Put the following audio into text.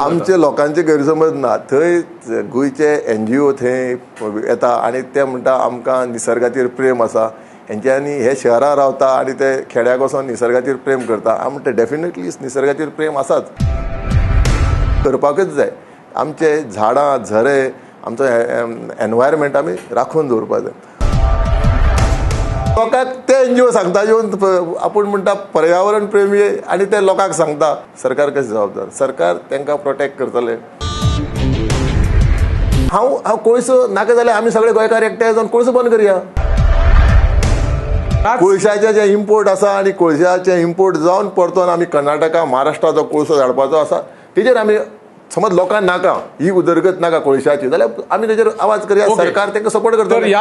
आमचे लोकांचे गैरसमज ना. थंय गोंयचे NGO थंय येता आनी ते म्हणटा आमकां निसर्गाचेर प्रेम आसा, हेंच्यांनी हे शहरां रावता आनी ते खेड्याक वचोन निसर्गाचेर प्रेम करता. हांव म्हणटा डेफिनेटली निसर्गाचेर प्रेम आसाच, करपाकच जाय. आमचे झाडां झरे आमचो एनवायरमेंट आमी राखून दवरपाक जाय. लोकांक ते NGO सांगता येवन आपूण म्हणटा पर्यावरण प्रेमी आनी ते लोकांक सांगता. सरकार कशें जबाबदार? सरकार तांकां प्रोटेक्ट करतले. हांव कोळसो नाका जाल्यार आमी सगळे गोंयकार एकठांय जावन कोळसो बंद करया. कोळशाचे जे इम्पोर्ट आसा आनी कोळशाचे इम्पोर्ट जावन परतून आमी कर्नाटका महाराष्ट्राचो कोळसो धाडपाचो आसा, तेजेर आमी समज लोकांक नाका ही उदरगत नाका कोळशाची जाल्यार आमी तेजेर आवाज करया. सरकार तांकां सपोर्ट करतले.